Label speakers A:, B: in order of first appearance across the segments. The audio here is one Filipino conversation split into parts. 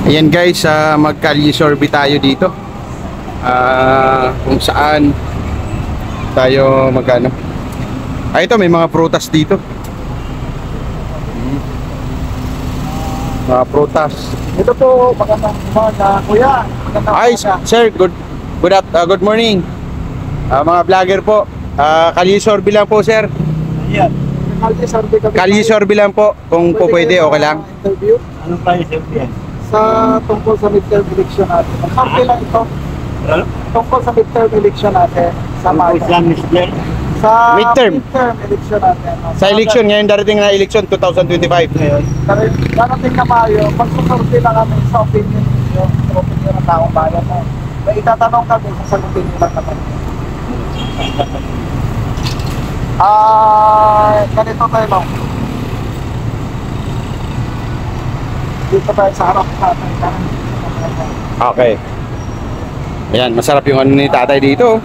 A: Ayan guys, mag-Kalye Sorby tayo dito. Kung saan tayo magano. Ito may mga prutas dito. Mga prutas.
B: Ito po, magandang umaga, kuya.
A: Hi, sir. Good morning. Mga vlogger po. Kalye Sorby lang po, sir.
B: Ayan.
A: Kalye Sorby lang po. Kung po pwede, okay lang.
B: Interview
C: Anong price yan?
B: sa tungkol sa midterm election natin. Okay lang ito. Tungkol sa midterm election natin. Sa
C: Ano
B: Mayo.
C: yan, Mr.
B: Sa
A: Midterm.
B: election natin.
A: Sa election, ngayon darating na election 2025.
B: Darating na Mayo, magsusurvey lang kami sa opinion ninyo, sa opinion ng taong bayan mo. May itatanong kami, sasagutin nyo lang naman. Ganito tayo lang. Dito tayo sa harap natin.
A: Okay. Ayan, masarap yung ano ni tatay dito.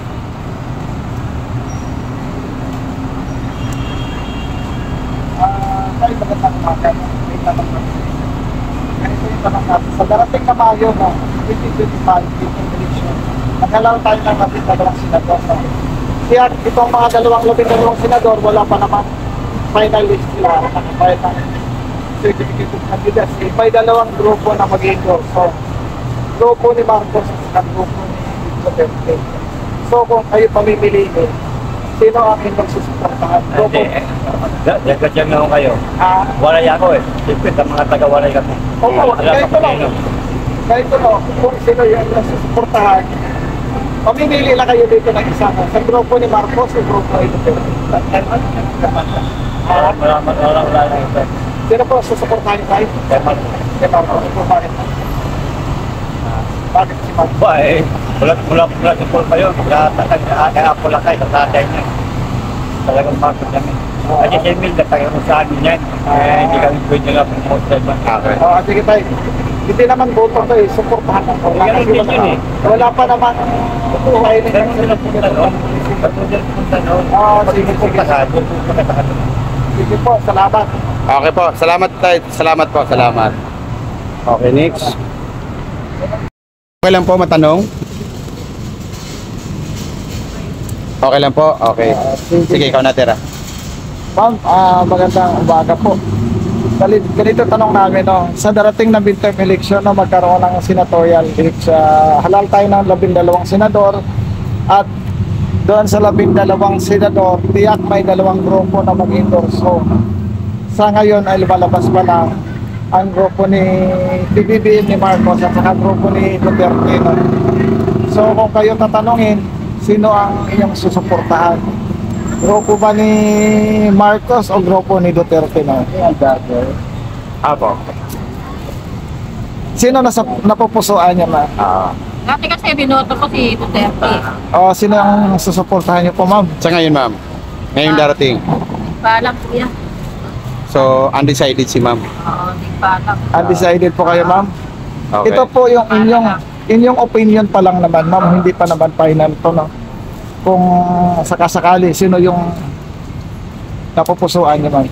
B: Tayo magandang umaga. May tanong natin. Ganito yung tanong natin. Sa darating na Mayo na 2025 election, nagkalaw tayo ng dalawang senador. Kaya itong mga dalawang senador, wala pa naman finalist nila. Nakapayad ng certificate of candidacy. May dalawang grupo na mag-endorse. So, grupo ni Marcos at grupo ni Duterte. So, kung kayo pamimiliin, sino ang inyong susuportahan? Grupo?
C: Dagat yan nga kayo. Walay ako eh. Siyempre, sa mga taga-walay kami.
B: Oo, ganito lang. Ganito lang, kung sino yung susuportahan, pamimili lang kayo dito ng isa. Sa grupo ni Marcos, yung grupo ni Duterte.
C: Wala na ito.
B: Sino po susuportahan tayo? Kay Marcos, kung bakit? Bakit si Marcos?
C: Ba eh, mula support kayo. Kaya ako lang kayo sa tatay niya. Talagang Marcos kami. Kasi si Emil, natagay mo sa amin yan. Hindi kami pwede nga promote sa iba.
A: Okay.
B: Sige tayo. Hindi naman boto to eh, suportahan ako.
C: Ganun din yun eh.
B: Wala pa naman tayo na
C: Pero sila punta noon. Pero sila punta noon.
B: sige. Sige po, salamat.
A: Okay po. Salamat tayo. Salamat po. Salamat. Okay, next. Okay lang po matanong? Okay lang po? Okay. Sige, ikaw na tira.
B: Ma'am, magandang umaga po. Ganito tanong namin, no? Sa darating na midterm election, no, magkaroon ng senatorial election. Halal tayo ng 12 senador at doon sa 12 senador, tiyak may 2 grupo na mag-endorse. So, sa ngayon ay lumalabas pa lang ang grupo ni PBBM ni Marcos at saka grupo ni Duterte. No? So, kung kayo tatanungin, sino ang inyong susuportahan? Grupo ba ni Marcos o grupo ni Duterte na?
A: Apo.
B: Sino napupusuan niya na?
D: Dati kasi binoto ko si Duterte.
B: O sino ang susuportahan niyo po, ma'am?
A: Sa ngayon, ma'am. Ngayong darating.
D: Paalam po yan.
A: So, undecided si ma'am.
D: Oo, di paalam.
B: Undecided po kayo, ma'am?
A: Okay.
B: Ito po yung inyong opinion pa lang naman, ma'am. Hindi pa naman final to, no? Kung sakasakali, sino yung napupusuan niyo, ma'am?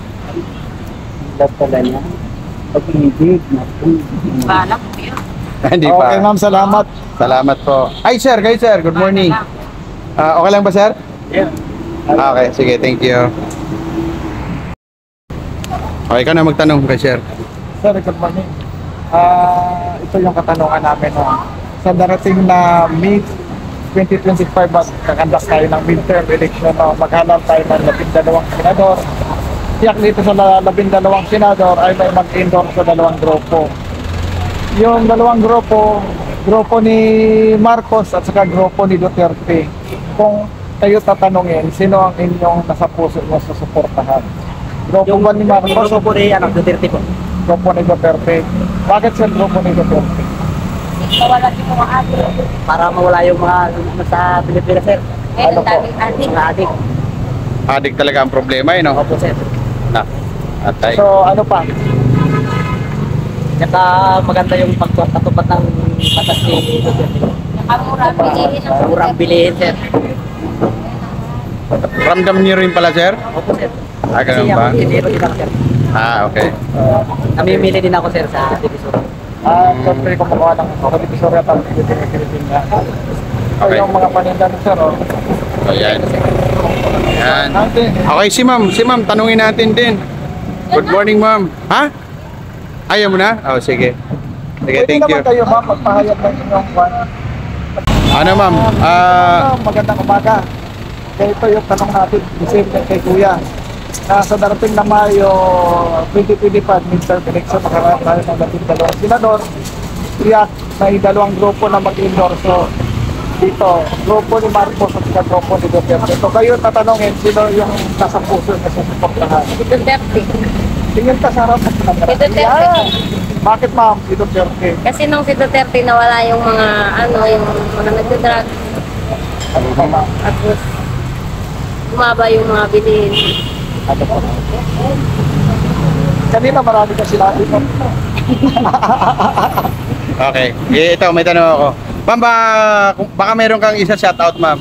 D: Paalam po yan.
A: Hindi pa.
B: Okay, ma'am. Salamat.
A: Salamat po. Ay, sir. Kayo, sir. Good morning. Okay lang ba, sir?
C: Yeah.
A: Okay. Sige, thank you. Okay, ikaw na magtanong kay sir.
B: Sir, good morning. Ito yung katanungan namin. No? Sa darating na mid-2025, kakandas tayo ng midterm election. No? Maghanap tayo ng 12 senador. Tiyak dito sa 12 senador ay may mag-endorse sa 2 grupo. Yung 2 grupo ni Marcos at saka grupo ni Duterte. Kung kayo tatanungin, sino ang inyong nasa puso mo susuportahan? Grupo ba ni Marcos?
C: Grupo ni Duterte po.
B: Grupo ni Duterte. Bakit sa grupo ni Duterte?
D: Mawala yung mga adik.
C: Para mawala yung mga sa Pilipinas, sir.
D: Eh,
B: Ano po?
D: daming adik.
C: Mga adik.
A: Adik talaga ang problema, no?
C: Opo, sir.
A: Na. Atay.
B: So ano pa?
C: Tsaka maganda yung pagtatupad ng batas ni Duterte.
D: Nakamurang bilihin ng
C: Murang bilihin, sir.
A: Ramdam niyo rin pala, sir?
C: Opo, sir.
A: Ganun
C: Kasi
A: ba?
C: ako, hindi din ako, sir.
A: Okay.
C: Namimili din ako, sir, sa division.
B: Siyempre kumukuha ng televisorya at Pilipinas. So,
A: Okay.
B: yung mga paninda ni sir, oh.
A: Ayan. Ayan.
B: Natin.
A: Okay, si ma'am. Si ma'am, tanungin natin din. Good morning, ma'am. Ha? Ayaw mo na? Oh, sige. Sige,
B: Pwede
A: thank you.
B: naman kayo ma'am, magpahayag ng inyong kwan.
A: Ano, ma'am?
B: Magandang umaga. Ito yung tanong natin, the same din kay Kuya. Sa darating na Mayo 2025 midterm election, magkakaroon tayo ng 12 senador. Tiyak may dalawang grupo na mag-endorso dito. Grupo ni Marcos at saka grupo ni Duterte. So kayo tatanungin, sino yung nasa puso na susuportahan?
D: Si Duterte.
B: Tingin ka sa harap at camera.
D: Si Duterte.
B: Yan. Bakit ma'am si Duterte?
D: Kasi nung si Duterte nawala yung mga, yung mga nagdadrug.
B: Ano ba ma'am?
D: At bumaba yung mga bilihin.
B: Ano po? Kanina marami ka sila dito.
A: Okay. Ito, may tanong ako. Ma'am, baka meron kang isa shoutout, ma'am.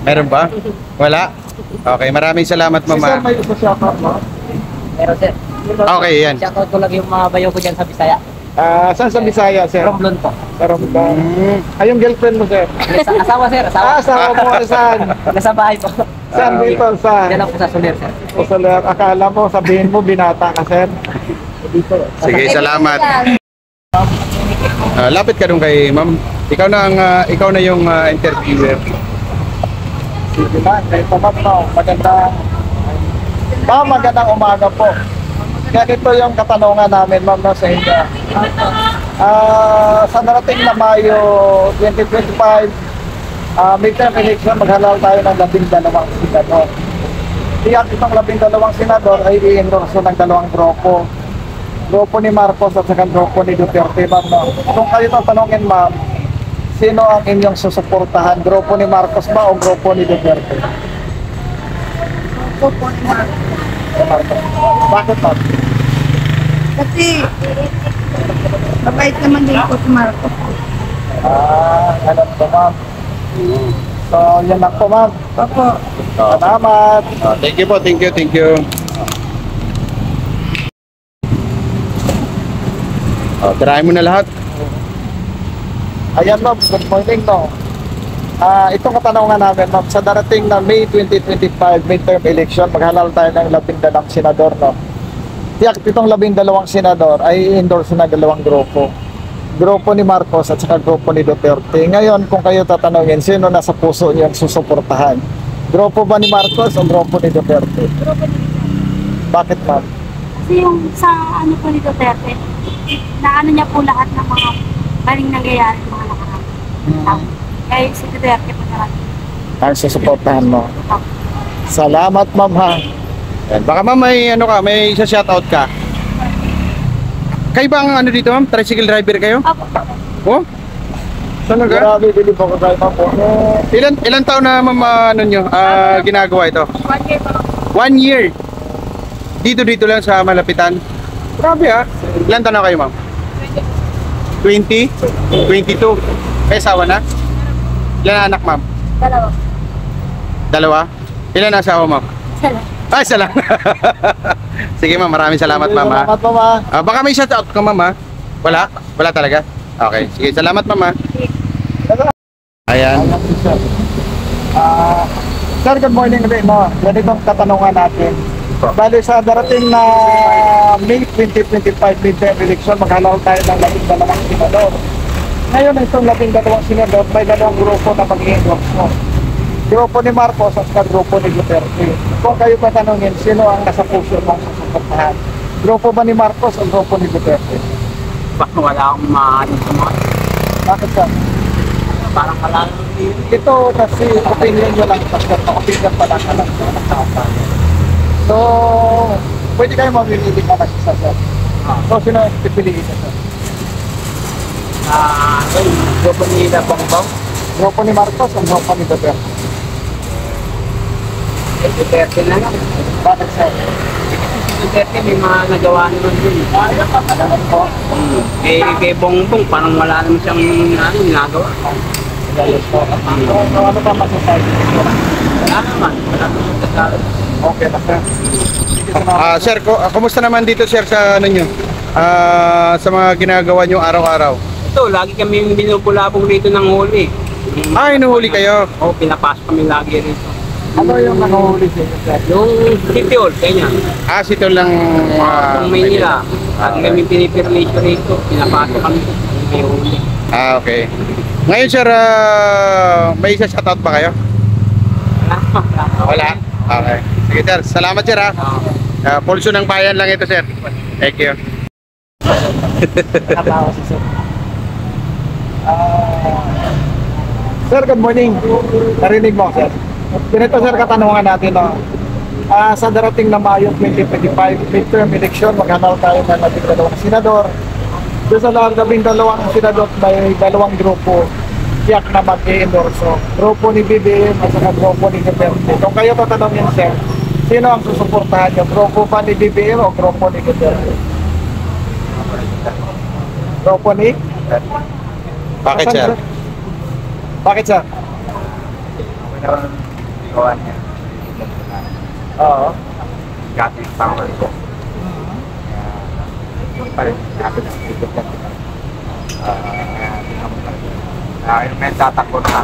A: Meron ba? Wala? Okay, maraming salamat,
B: Si
A: ma'am.
B: sir may isa shoutout mo?
E: Pero sir,
A: Okay, yan.
E: shoutout ko lang yung mga bayo ko dyan sa Bisaya.
B: Saan sa Bisaya, sir?
E: Romblon po.
B: Sa Romblon. Ay, yung girlfriend mo, sir?
E: Asawa sir, asawa.
B: Asawa mo, saan?
E: Nasa bahay po.
B: Saan dito? Saan?
E: Diyan lang po sa Soler sir.
B: O sa loob, akala mo, sabihin mo, binata ka, sir? Dito.
A: Sige, salamat. Lapit ka dun kay ma'am. Ikaw na yung interviewer.
B: Sige na, ito ma'am, no. Magandang umaga po. Ganito yung katanungan namin, ma'am, no, sa inyo. Sa darating na Mayo 2025, midterm election, maghalal tayo ng 12 senador. Tiyak itong 12 senador ay i-endorso ng dalawang grupo. Grupo ni Marcos at saka grupo ni Duterte, ma'am. No? Kung kayo tatanungin, ma'am, sino ang inyong susuportahan? Grupo ni Marcos ba o grupo ni Duterte?
D: Grupo ni Marcos.
B: Marcos. Bakit, ma'am?
D: Kasi mabait naman din po si Marcos.
B: Ganun po, ma'am. So, yan lang po, ma'am.
D: Opo.
B: Salamat.
A: Thank you po, thank you. Tirahin mo na lahat.
B: Ayan, ma'am. Good morning, no. Itong katanungan namin, ma'am, sa darating na May 2025 midterm election, maghalal tayo ng 12 senador, no. Tiyak itong 12 senador ay endorse na dalawang grupo. Grupo ni Marcos at saka grupo ni Duterte. Ngayon, kung kayo tatanungin, sino nasa puso niyo ang susuportahan? Grupo ba ni Marcos o grupo ni Duterte?
F: Grupo ni
B: Bakit, ma'am?
F: Kasi yung sa ano po ni Duterte, na ano niya po lahat ng mga galing nangyayari mga nakaraan. Kaya si Duterte po talaga.
B: Ang susuportahan mo. Salamat, ma'am, ha.
A: Yan. Baka ma'am may isa shoutout ka. Kayo ba ang dito, ma'am? Tricycle driver kayo?
F: Opo.
A: Oh? Talaga?
B: Grabe, bilib ako kayo, ma'am.
A: Ilan taon na ma'am ginagawa ito?
F: 1 year pa lang.
A: 1 year. Dito lang sa malapitan. Grabe ha. Ilan taon na kayo, ma'am? 20? 22? May asawa na? Ilan anak, ma'am? Dalawa? Ilan asawa, ma'am? Ay, isa lang. Sige, ma'am. Maraming salamat, ma'am. Ha?
B: Salamat, ma'am, ha.
A: Baka may shoutout ka, ma'am, ha? Wala? Wala talaga? Okay. Sige, salamat, ma'am, ha? Ayan.
B: Sir, good morning ulit, no. Yan itong katanungan natin. Bali sa darating na May 2025 midterm election, maghalal tayo ng 12 senador. Ngayon, itong 12 senador, may dalawang grupo na mag-endorse mo. Grupo ni Marcos at saka grupo ni Duterte. Kung kayo tatanungin, sino ang nasa puso mong susuportahan? Grupo ba ni Marcos o grupo ni Duterte?
E: Baka wala akong maaaring sumagot.
B: Bakit ka?
E: Parang wala
B: Ito kasi opinion nyo lang, kasi opinion pa lang alam ko ng tao. So, pwede kayo mamimili ka kasi sa sir. So, sino ang pipiliin sa sir?
E: grupo nila Bongbong.
B: Grupo ni Marcos o grupo ni Duterte?
E: Duterte na lang.
B: Bakit sir?
E: Duterte may mga nagawa naman dun.
B: Ganun po.
E: Kay Bongbong parang wala naman siyang ginagawa.
B: Ganun po. So, ano ba masasabi?
E: Wala naman siyang
B: Okay na sir. Sige, salamat.
A: Sir, kumusta naman dito, sir, sa ano nyo? sa mga ginagawa nyo araw-araw?
E: Ito, lagi kami binubulabog rito ng huli.
A: Ah, inuhuli kayo?
E: Oo, pinapasok kami lagi rito.
B: Ano yung nanguhuli sa inyo, sir?
E: Yung city hall, ganyan.
A: Ah, sito lang.
E: Kung Maynila, lagi kami pinipirlisyo rito. Pinapasok kami. May huli.
A: Ah, okay. Ngayon sir, may isa shoutout ba kayo? Wala? Okay. Sige sir, salamat sir ha. Pulso ng bayan lang ito sir. Thank you.
B: Nakabawa si sir. Sir, good morning. Narinig mo, sir. Ganito, sir, katanungan natin, no? Sa darating na Mayo 2025 midterm election, maghanap tayo ng 12 senador. Doon sa 12 senador, may 2 grupo tiyak na mag-i-endorso. Grupo ni BBM at saka grupo ni Duterte. Kung kayo tatanungin, sir, sino ang susuportahan nyo? Grupo ba ni BBM o grupo ni Duterte? Grupo ni?
A: Bakit
B: Asan,
A: sir?
B: Bakit, sir?
C: Gawa niya.
B: Oo.
C: Gating power ko. Parin natin ang ikot na yung may tatakbo na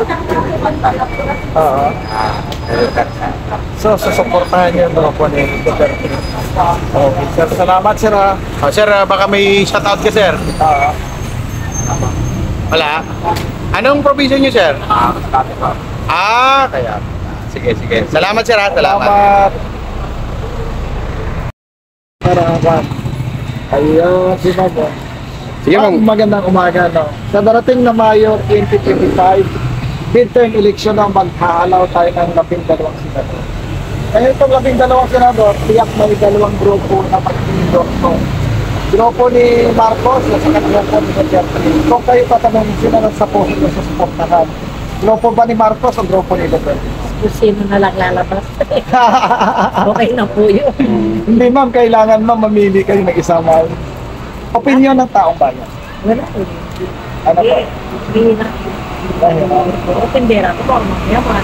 B: Oo. So, susuportahan niyo yung grupo ni Duterte. Okay, sir. Salamat, sir, ha?
A: Oh, sir, baka may shoutout ka sir.
B: Oo.
A: Wala? Anong probinsya nyo sir? Ah, kaya. Sige, sige. Salamat sir ha. Salamat.
B: Salamat. Ayun, si Mamo.
A: Sige ma'am.
B: Magandang umaga, no? Sa darating na Mayo 2025, midterm election ang maghahalaw tayo ng 12 senador. Ngayon itong 12 senador, tiyak may 2 grupo na mag-endorso. Grupo ni Marcos at saka grupo ni Duterte. Kung kayo tatanungin, sino sa puso nyo sa suportahan? Grupo ba ni Marcos o grupo ni Duterte?
D: Kung sino na lang lalabas. Okay na po yun.
B: Hindi ma'am, kailangan ma'am mamili kayo ng isama. Opinion ng taong bayan.
D: Wala po.
B: Ano po?
D: Hindi na.
B: Dahil,
D: Opendera ko po. Mamaya mga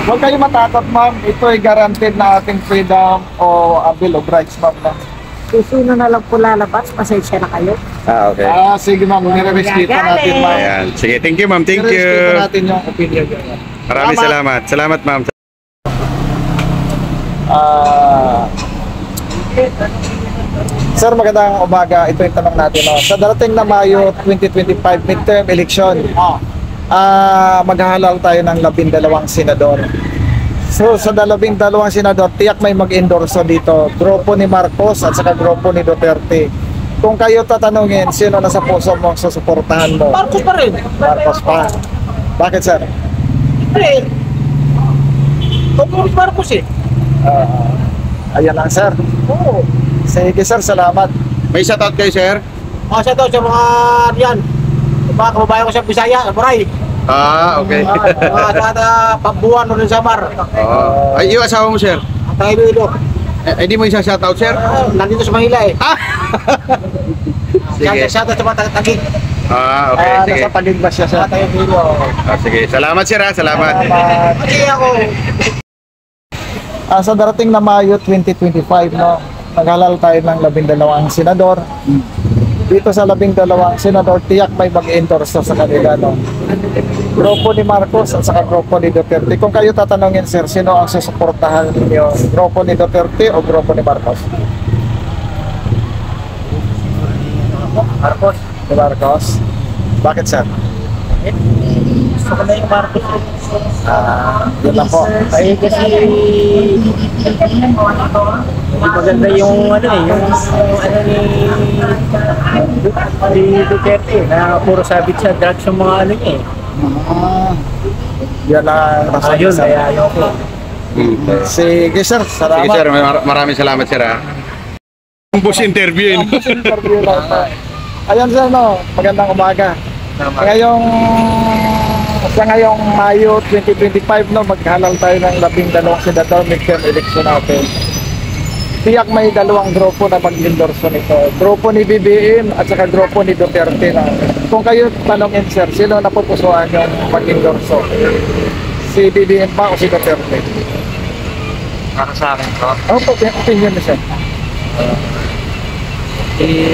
B: huwag kayo matakot ma'am, ito ay guaranteed na ating freedom o Bill of Rights ma'am.
D: Kung sino na lang po lalabas, pasensya na kayo.
A: Ah, okay.
B: Sige ma'am, nire-respeto natin ma'am.
A: Ayan. Sige, thank you ma'am. Thank
B: Nire-respeto
A: you.
B: natin yung opinion nyo.
A: Maraming salamat. Salamat ma'am.
B: Sir, magandang umaga. Ito yung tanong natin. No? Sa darating na Mayo 2025 midterm election, maghahalal tayo ng 12 senador. So sa 12 senador, tiyak may mag-endorso dito. Grupo ni Marcos at saka grupo ni Duterte. Kung kayo tatanungin, sino na sa puso mo sa suportahan mo?
E: Marcos pa rin.
B: Marcos pa. Bakit, sir?
E: Eh, Marcos Marcos eh.
B: Ayan lang, sir.
E: Oo.
B: Sige, sir. Salamat.
A: May shoutout kayo sir?
E: Kasi ito sa mga yan. Mga kababayan ko sa Bisaya, sa Baray.
A: Ah, okay.
E: Sa Pabuan o rin sa Mar.
A: Oh. Ay, yung asawa mo sir?
E: At tayo dito.
A: Hindi mo isa shoutout sir?
E: Nandito sa Manila eh.
A: Ah! Sige.
E: Siya sa mga tagig.
A: Ah, okay. Sige.
B: Nasa panig ba siya, sir?
E: Tayo dito.
A: Ah, sige. Salamat sir ha. Salamat.
E: Pati ako.
B: Sa darating na Mayo 2025, no, naghalal tayo ng 12 senador. Dito sa 12 senador, tiyak may mag-endorse sa kanila, no. Grupo ni Marcos at saka grupo ni Duterte. Kung kayo tatanungin, sir, sino ang susuportahan niyo? Grupo ni Duterte o grupo ni Marcos?
E: Marcos.
B: Ni Marcos? Bakit, sir?
E: Gusto ko na yung Marcos.
B: Yun lang po.
E: Ay kasi hindi maganda yung ano eh, yung ano ni Duterte na puro sabit sa drugs yung mga ano niya eh.
B: Yan lang ang rason,
E: Ayun,
B: sir.
E: kaya yun po.
B: Sige, sir.
A: Sige
B: Salamat.
A: sir, maraming salamat sir ha. Bus interview yun.
B: Interview lang po. Ayan, sir, no. Magandang umaga. Sa ngayong Mayo 2025, no, maghalal tayo ng 12 senador midterm election natin. Tiyak may 2 grupo na mag-endorso nito. Grupo ni BBM at saka grupo ni Duterte. No. Kung kayo tanongin, sir, sino napupusuan yung mag-endorso? Si BBM pa o si Duterte?
C: Para sa akin to,
B: Ano po opinion niyo, sir?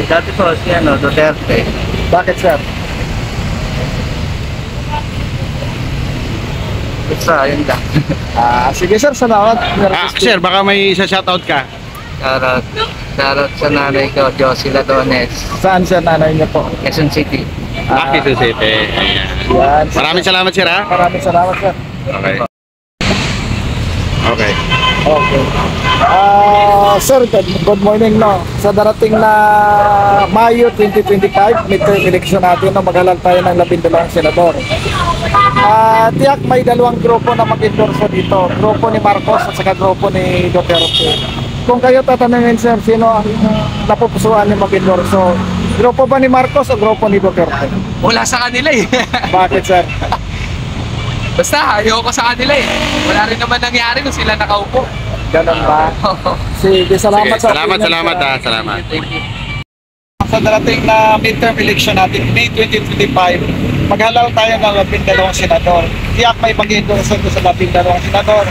E: Dati po si Duterte.
B: Bakit, sir?
E: Basta, yun lang.
B: Sige, sir. Salamat.
A: Sir, baka may isa shoutout ka.
E: Shoutout sa nanay ko, Josie Ladones,
B: Saan, sir, nanay niyo po?
E: Quezon City.
A: Quezon City. Ayan.
B: Yan.
A: Maraming salamat, sir, ha?
B: Maraming salamat, sir.
A: Okay. Okay.
B: Okay. Sir, good morning, no. Sa darating na Mayo 2025, midterm election natin, no, maghalal tayo ng 12 senador. Tiyak may dalawang grupo na mag-endorso dito. Grupo ni Marcos at saka grupo ni Duterte. Kung kayo tatanungin, sir, sino ang napupusuan ni mag-endorso? Grupo ba ni Marcos o grupo ni Duterte?
G: Wala sa kanila eh.
B: Bakit, sir?
G: Basta ayoko sa kanila eh. Wala rin naman nangyari kung sila nakaupo.
B: Ganun ba? Sige, salamat
A: Sige,
B: sa
A: salamat,
B: opinion,
A: salamat,
B: sir.
A: ha? Salamat.
B: Sa darating na midterm election natin, May 2025, maghalal tayo ng 12 senador. Tiyak may mag-endorso sa 12 senador.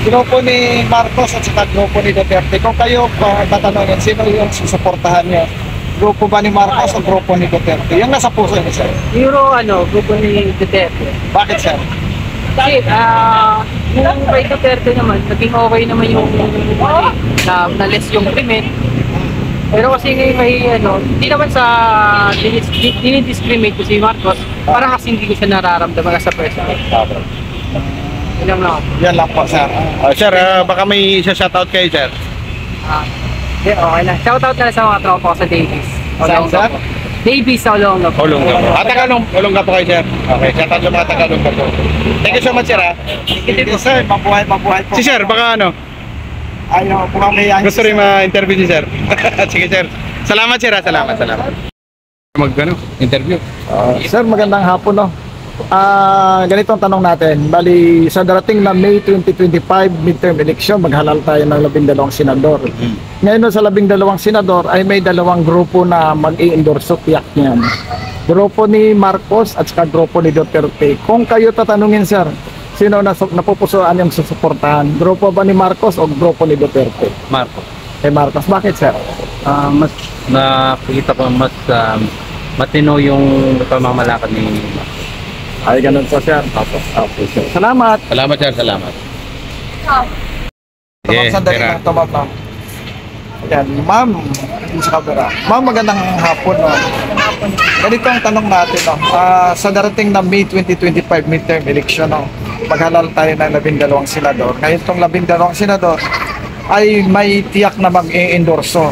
B: Grupo ni Marcos at saka grupo ni Duterte. Kung kayo tatanungin, sino yung susuportahan niyo? Grupo ba ni Marcos o grupo ni Duterte? Yung nasa puso niyo, sir.
E: Grupo ni Duterte.
B: Bakit, sir?
E: Kasi, yung kay Duterte naman, naging okay naman yung na-less yung krimen. Pero kasi may hindi naman sa dinidiscriminate ko si Marcos, parang kasi hindi ko siya nararamdaman as a person. Yun lang lang.
B: Yan lang po, sir.
A: Sir, baka may isa shoutout kayo, sir.
E: Okay na. Shoutout na lang sa mga tropa ko sa Davies.
B: Saan, sir?
E: Davies sa Olongapo.
A: Olongga po. Olongga po kayo, sir. Okay, shoutout sa mga taga-Olongga po. Thank you so much, sir, ha?
B: Sige, sir. Mabuhay po.
A: Si sir, baka
B: Ayaw po kami yan.
A: gusto rin ma-interview si sir. Sige, sir. Salamat, sir, ha? Salamat. Interview.
B: Sir, magandang hapon, no. Ganito ang tanong natin. Bali, sa darating na May 2025 midterm election, maghalal tayo ng 12 senador. Ngayon sa 12 senador ay may dalawang grupo na mag-i-endorso, tiyak niyan. Grupo ni Marcos at saka grupo ni Duterte. Kung kayo tatanungin, sir, sino napupusuan yung susuportahan? Grupo ba ni Marcos o grupo ni Duterte?
E: Marcos.
B: Kay Marcos. Bakit, sir?
E: Mas nakikita ko mas matino yung pamamalakad ni Marcos.
B: Ay, ganun po, sir. Okay, sir. Salamat.
A: Salamat, sir. Salamat.
B: Tumang sandali
A: sir, ha?
B: lang ito, ma'am. Ayan, ma'am, sa camera. Ma'am, magandang hapon, no? Ganito ang tanong natin, no? Sa darating na May 2025 midterm election, no? Maghalal tayo ng 12 senador. Ngayon itong 12 senador ay may tiyak na mag-i-endorso.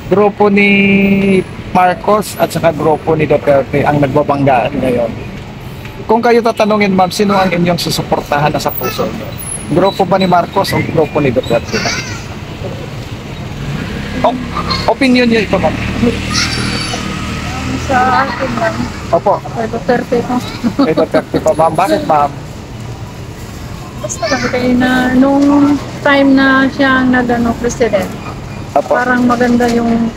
B: Grupo ni Marcos at saka grupo ni Duterte ang nagbabanggaan ngayon. Kung kayo tatanungin, ma'am, sino ang inyong susuportahan na sa puso niyo? Grupo ba ni Marcos o grupo ni Duterte? Opinion niyo ito, ma'am.
F: Sa akin lang,
B: Opo,
F: kay Duterte ko.
B: kay Duterte pa, ma'am. Bakit, ma'am?
F: Basta lang kayo na nung time na siya ang president,
B: Opo.
F: parang maganda yung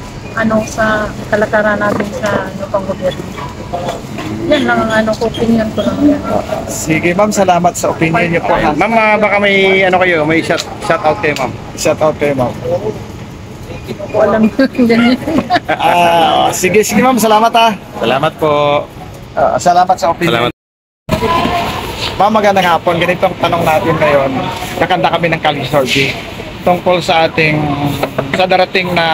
F: sa kalakaran natin sa pang gobyerno. Yan lang ang opinion ko lang yan.
B: Sige, ma'am. Salamat sa opinion niyo po. Ha?
A: Ma'am, baka may kayo, may shoutout kayo, ma'am.
B: Shout out kayo, ma'am.
F: Walang ganyan.
B: Sige, ma'am. Salamat, ha.
A: Salamat po.
B: Salamat sa opinion.
A: Salamat.
B: Ma'am, magandang hapon. Ganito ang tanong natin ngayon. Kakanta kami ng Kali Survey tungkol sa darating na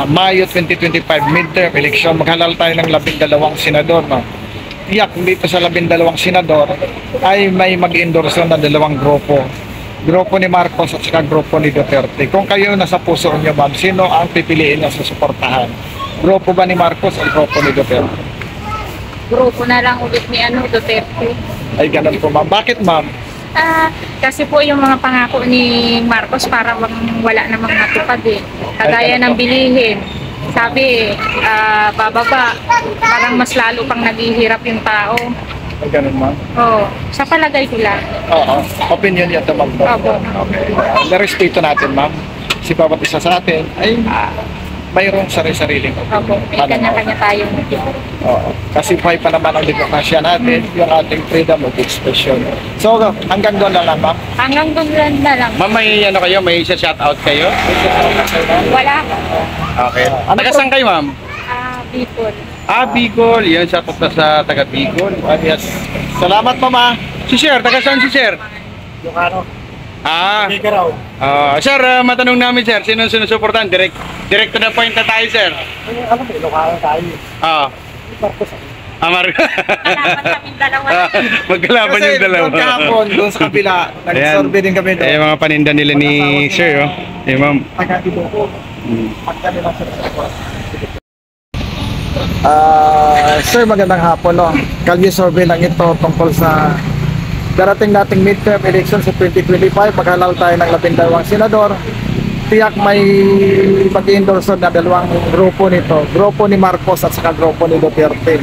B: Mayo 2025 midterm election. Maghalal tayo ng 12 senador, no? Tiyak dito sa 12 senador ay may mag-endorso na dalawang grupo. Grupo ni Marcos at saka grupo ni Duterte. Kung kayo nasa puso niyo, ma'am, sino ang pipiliin na susuportahan? Grupo ba ni Marcos o grupo ni Duterte?
F: Grupo na lang ulit ni Duterte.
B: Ay, ganun po, ma'am. Bakit, ma'am?
F: Kasi po yung mga pangako ni Marcos para wala namang natupad eh. Kagaya ng bilihin. Sabi, bababa, parang mas lalo pang naghihirap yung tao.
B: Ay, ganun, ma'am.
F: Oo, sa palagay ko lang.
B: Oo. Opinion niya ito, ma'am.
F: Opo.
B: Okay. Narespeto natin, ma'am. Si bawat isa sa atin ay mayroong sari-sariling
F: Opo, may kanya-kanya tayong
B: Oo. Kasi buhay pa naman ang demokrasya natin, yung ating freedom of expression. So, hanggang doon na lang, ma'am.
F: hanggang doon na lang.
A: Ma'am, may ano kayo? May isa-shoutout kayo?
F: Wala.
A: Okay.
B: Ano
A: Taga
B: po?
A: saan kayo, ma'am?
F: People.
A: Bicol. Yan, shoutout na sa taga Bicol.
B: Yes. Salamat, mama.
A: Si Sir, taga saan si Sir?
C: Yung ano,
A: Sir, matanong namin, Sir, sino sinusuportahan? Direct to the point na tayo, Sir.
C: ano ba, Ilocano tayo.
A: Mar.
F: Kalaban kami dalawa.
A: Magkalaban
B: Kasi
A: yung dalawa.
B: doon kahapon, doon sa kabila, nag-survey din kami doon.
A: Yung mga paninda nila ni Sir, oh. Ma'am.
B: Taga-ibo ko. Sir, magandang hapon. No? Kalye survey lang ito tungkol sa darating nating midterm election sa 2025. Maghalal tayo ng 12 senador. Tiyak may mag-endorse na dalawang grupo nito. Grupo ni Marcos at saka grupo ni Duterte.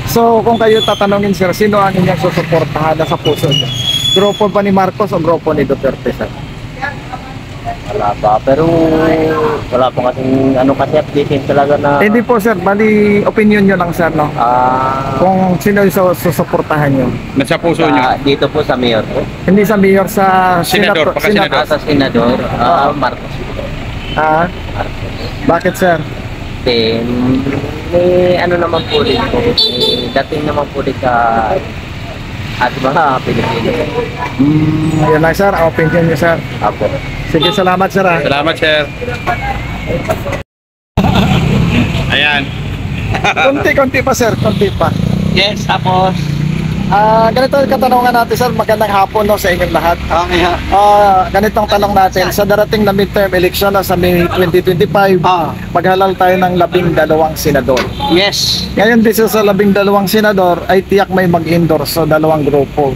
B: So kung kayo tatanungin, sir, sino ang inyong susuportahan na sa puso niyo? Grupo ba ni Marcos o grupo ni Duterte, sir?
H: Wala pa, pero wala pa kasing ano kasi updating talaga na
B: Hindi po, sir, bali opinion nyo lang, sir, no? Kung sino yung susuportahan nyo.
A: Nasa puso niyo.
H: dito po sa mayor po.
B: Hindi sa mayor, sa
A: Senador, pagka-senador.
H: Sa senador, Marcos.
B: Bakit, sir?
H: Then, may ano naman po rin po, may dating naman po rin sa ating mga Pilipino.
B: Yun lang, sir, ang opinion nyo, sir.
H: Apo.
B: Sige, salamat, sir.
A: Salamat, Sir. Ayan.
B: Konti-konti pa, sir, konti pa.
H: Yes, tapos
B: Ganito ang katanungan natin, sir. Magandang hapon, no, sa inyong lahat.
H: okay ha.
B: Ganitong tanong natin, sa darating na midterm election na sa May 2025, maghalal tayo ng 12 senador.
H: Yes.
B: Ngayon, dito sa 12 senador ay tiyak may mag-endorse sa dalawang grupo.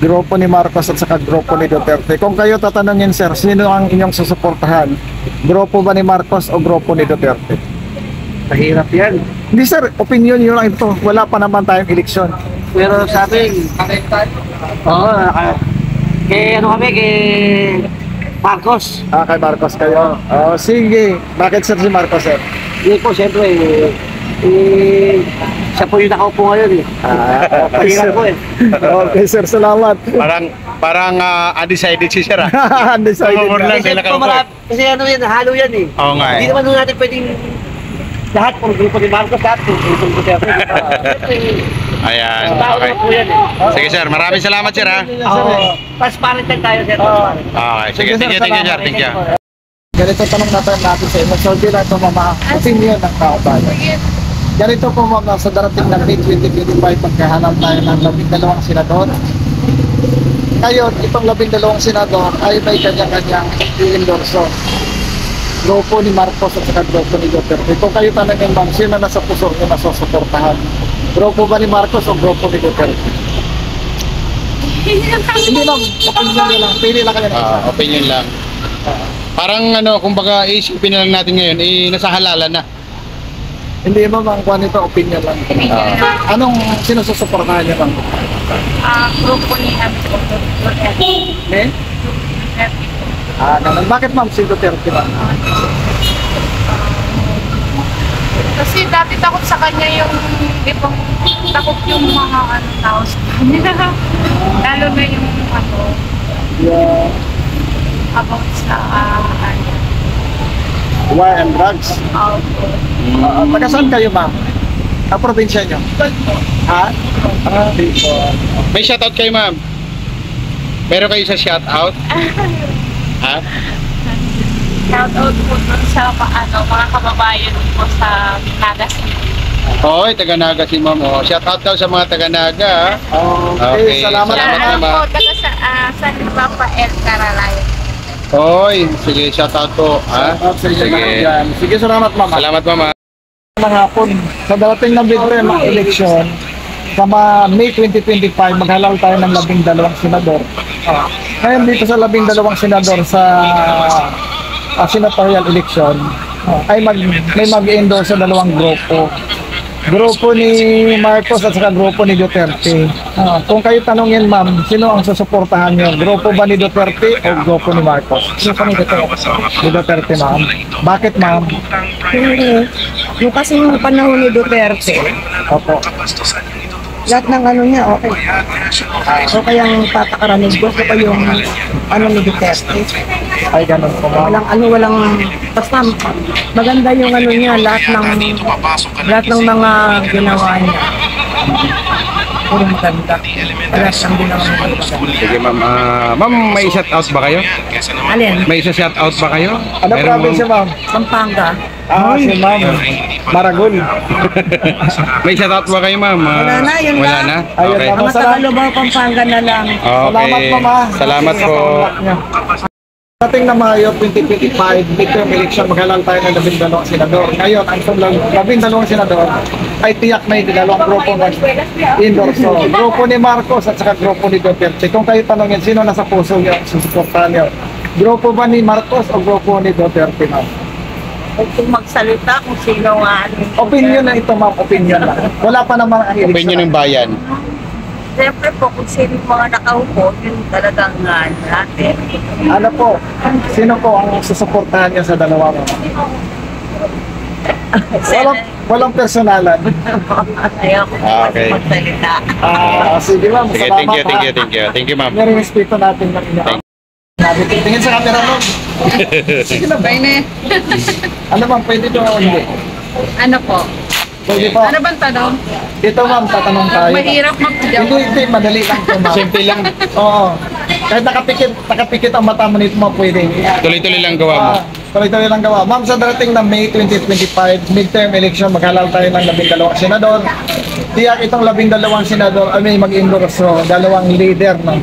B: Grupo ni Marcos at saka grupo ni Duterte. Kung kayo tatanungin, sir, sino ang inyong susuportahan? Grupo ba ni Marcos o grupo ni Duterte?
H: Mahirap yan.
B: Hindi, sir, opinion nyo lang ito. Wala pa naman tayong eleksyon.
H: Pero sabi, kay ano kami, kay Marcos.
B: Kay Marcos kayo. Sige. Bakit, sir, si Marcos, sir?
H: Hindi po, siyempre, siya po yung nakaupo ngayon eh.
B: Okay, sir.
H: po eh.
B: Okay, sir, salamat.
A: Parang undecided si Sir,
B: Undecided
A: Pamamor lang,
B: na.
A: kailan ka po.
H: Kasi ano yan, halo yan eh.
A: Oo nga
H: Hindi
A: eh.
H: naman natin pwedeng lahat kung grupo ni Marcos, lahat kung grupo ni Duterte.
A: Ayan,
H: Tao
A: okay.
H: na po yan eh.
A: Sige, Sir, maraming salamat, Sir, ha.
H: Transparent lang tayo, sir. Transparent.
A: Okay, sige, thank you, Sir, thank you.
B: Ganito tanong natin sa inyo. Survey lang ito, mama. Opinion ng tao bayan. Ganito po, mama, sa darating ng May 2025, pagkahanap tayo ng 12 senador. Ngayon, itong 12 senador ay may kanya-kanyang i-endorso. Grupo ni Marcos at saka grupo ni Duterte. Kung kayo tanongin, ma'am, sino nasa puso nyo na susuportahan? Grupo ba ni Marcos o grupo ni Duterte? Hindi, ma'am. Opinion nyo lang. Pili lang kayo ng isa.
A: Opinion lang. Parang ano, kumbaga isipin na lang natin ngayon, nasa halalan na.
B: Hindi, ma'am. Ang kuha nito, opinion lang. Anong sino susuportahan nyo, ma'am?
F: Grupo ni Duterte.
B: Eh? Ganun. Bakit, ma'am, si Duterte, ma'am?
F: Kasi dati takot sa kanya yung ibang takot yung mga tao sa kanya. Lalo na yung
B: Yeah.
F: about sa
B: War and drugs. Taga saan kayo, ma'am? Ang probinsya nyo? Ha? Bicol.
A: May shoutout kayo, ma'am. Meron kayo sa shoutout? Ha?
F: shout out po dun sa mga kababayan po sa Nagas.
A: Hoy, taga-Naga si ma'am. Shoutout daw sa mga taga-Naga, ha?
B: Okay, salamat.
A: Salamat,
F: Shout out
A: ma'am.
F: po taga sa San Rafael, Caralay.
A: Hoy, sige, shoutout po, ha?
B: Sige.
A: Sige.
B: Sige, salamat, ma'am.
A: Salamat, ma'am, ha?
B: Ng hapon, sa darating na midterm election, sa May 2025, maghalal tayo ng 12 senador. Ngayon dito sa 12 senador sa senatorial election, ay may mag-endorse sa dalawang grupo. grupo ni Marcos at saka grupo ni Duterte. Kung kayo tanongin, ma'am, sino ang susuportahan niyo? Grupo ba ni Duterte o grupo ni Marcos? Grupo ni Duterte. Ni Duterte, ma'am. Bakit, ma'am?
I: Hindi. Yung kasi yung panahon ni Duterte,
B: Opo.
I: lahat ng ano niya, okay. So kaya ang patakaramig, gusto ko yung ano ni Duterte.
B: Ay, ganun po, ma'am.
I: Walang, basta maganda yung ano niya, lahat ng mga ginawa niya. Puro maganda. Lahat ng ginawa niya.
A: Sige ma'am. Ma'am, may shout out ba kayo?
I: Alin?
A: May shout out ba kayo?
B: Ano probinsya, ma'am?
I: Pampanga.
B: Si ma'am. Maragol.
A: May shout out ba kayo ma'am?
I: Wala na, yun
A: Wala
I: lang.
A: na?
B: Ayun
A: Okay.
B: lang.
I: Mga Tagalubang Pampanga na lang.
B: Salamat,
A: Okay.
B: ma'am.
A: Salamat po.
B: Dating na Mayo 2025, midterm election, maghalal tayo ng 12 senador. Ngayon, ang 12 senador ay tiyak may dalawang grupo mag-endorso. Grupo ni Marcos at saka grupo ni Duterte. Kung kayo tanongin, sino nasa puso niyo, susuportahan niyo? Grupo ba ni Marcos o grupo ni Duterte, ma'am?
I: Kung magsalita kung sino nga.
B: Opinion na ito, ma'am. Opinion lang. Wala pa naman ang election.
A: Opinion ng bayan.
I: Siyempre po, kung sino yung mga nakaupo, yun talagang natin.
B: Ano po? Sino po ang susuportahan niyo sa dalawa mo? Walang personalan.
I: Ayaw ko
A: Okay.
I: magsalita.
B: Sige, ma'am.
A: Sige,
B: Salamat,
A: thank you, thank you,
B: ha.
A: thank you. Thank you ma'am.
B: Nire-respeto natin ng inyo. Tingin sa camera mo. Sige na,
F: Pwede.
B: ano ma'am, pwede ito o hindi?
F: Ano po?
B: Pwede po.
F: Ano bang tanong?
B: Dito ma'am, tatanong tayo.
F: Mahirap mag-jump.
B: Hindi, madali lang ito ma'am.
A: Simple lang.
B: Oo. Kahit nakapikit ang mata mo nito ma'am, pwede.
A: Tuloy-tuloy lang gawa mo.
B: Tuloy-tuloy lang gawa. Ma'am, sa darating na May 2025, midterm election, maghalal tayo ng 12 senador. Tiyak itong 12 senador ay may mag-endorso, dalawang leader, no?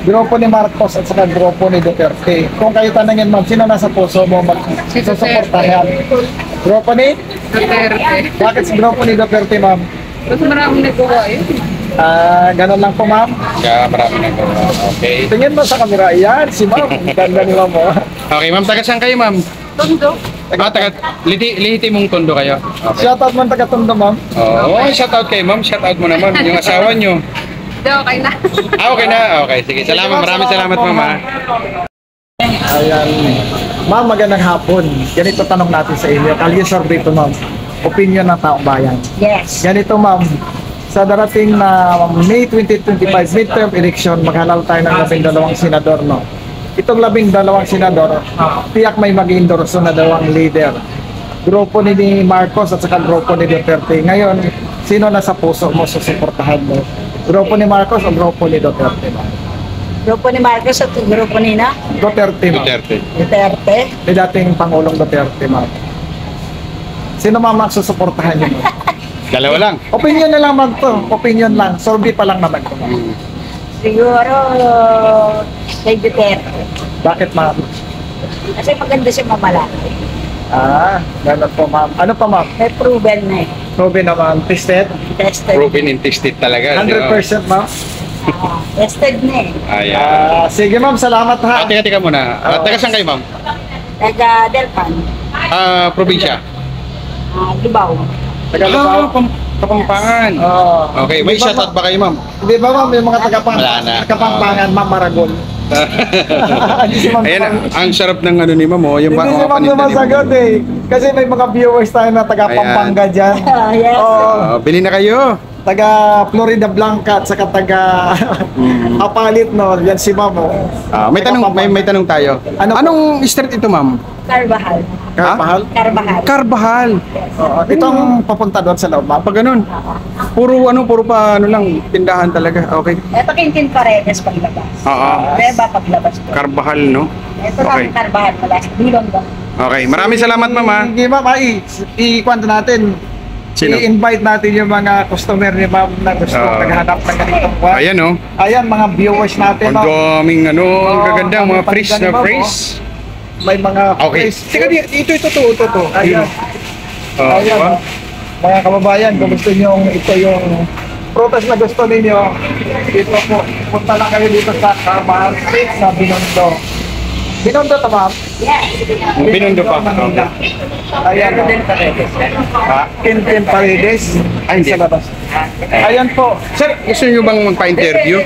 B: Grupo ni Marcos at saka grupo ni Duterte. Kung kayo tanongin, ma'am, sino nasa puso mo magsusuportahan? Grupo ni?
F: Duterte.
B: Bakit si grupo ni Duterte, ma'am?
F: Mas maraming nagawa eh.
B: Ganun lang po, ma'am.
A: Kaya marami na gawa. Okay.
B: Tingin mo sa kamera. Yan, si ma'am. Ganda ni ma'am, oh.
A: Okay ma'am, taga saan kayo ma'am?
F: Tondo.
A: Lihiti mong tondo kayo. Okay.
B: Shoutout man taga-Tondo, ma'am.
A: Oh, shout out kay ma'am. Shout out mo naman yung asawa nyo.
F: Hindi, okay na.
A: Okay na. Okay, sige. Salamat. Maraming salamat ma'am. Ha?
B: Ayan. Ma'am, magandang hapon. Ganito tanong natin sa inyo. Kalye survey to, ma'am. Opinion ng taong bayan.
I: Yes.
B: Ganito, ma'am. Sa darating na May 2025 midterm election, maghalal tayo ng 12 senador, no? Itong 12 senador, tiyak may mag-endorso na dalawang leader. Grupo ni Marcos at saka grupo ni Duterte. Ngayon, sino nasa puso mo susuportahan mo? Grupo ni Marcos o grupo ni Duterte, ma'am?
I: Grupo ni Marcos at grupo ni na
B: Duterte, ma'am.
A: Duterte.
I: Duterte.
B: Ni dating Pangulong Duterte, ma'am. Sino ma'am ang susuportahan niyo, ma'am?
A: Dalawa lang.
B: Opinion na lang, ma'am, to. Opinion lang. Survey pa lang naman to, ma'am.
I: Siguro kay Duterte.
B: Bakit, ma'am?
I: Kasi maganda siya mamalaki.
B: Ganun po, ma'am. Ano pa, ma'am?
I: May proven na eh.
B: Survey naman. Tested?
I: Tested.
A: Proven and tested talaga.
B: 100%, ma'am.
I: Tested na eh.
A: Ayan.
B: Sige, ma'am. Salamat, ha.
A: Teka muna. Taga saan kayo ma'am?
I: Taga Delpan.
A: Probinsya.
I: Lubao.
B: Tagalog.
A: Kapampangan. Okay, may shout out ba kayo ma'am?
B: Di ba, ma'am? Yung mga
A: Wala na.
B: Kapampangan, ma'am, Maragol. Hindi si ma'am.
A: Ayan, ang sarap ng ano ni ma'am, oh, yung
B: Hindi si ma'am sumasagot, eh. Kasi may mga viewers tayo na taga Pampanga dyan.
I: Yes.
A: Bili na kayo.
B: Taga Florida Blanca at saka taga Apalit, no? Yan si ma'am, oh.
A: May tanong tayo. Anong street ito ma'am?
I: Carvajal.
B: Carvajal?
I: Carvajal.
A: Carvajal.
B: Itong papunta doon sa loob, ma'am.
A: Pag ganun. Puro pa lang tindahan talaga. Okay.
I: Ito Quintin Paredes paglabas. Beba paglabas ko.
A: Carvajal, no?
I: Ito
A: Okay.
I: lang Carvajal mula sa Bilong ba?
A: Okay, maraming salamat ma'am. Ha?
B: Sige, ma'am. I-kwento natin.
A: Sino?
B: I-invite natin yung mga customer ni ma'am na gusto naghahanap ng ganitong kwan.
A: Ayan, no?
B: Ayan, mga viewers natin,
A: Ang
B: no?
A: daming ang gaganda, mga
B: ang
A: fresh
B: paninda ni
A: na
B: ma'am,
A: fresh.
B: May mga
A: Okay.
B: fresh.
A: Teka, ito.
B: Ayan. Ayan.
A: Diba?
B: Mga kababayan, kung gusto nyo ito yung prutas na gusto ninyo, dito po, punta lang kayo dito sa Carvajal Street sa Binondo. Binondo to, ma'am.
A: Binundo pa.
B: Ayan. Quintin Paredes.
A: Ay, hindi.
B: Sa labas. Ayan po.
A: Sir, gusto niyo bang magpa-interview?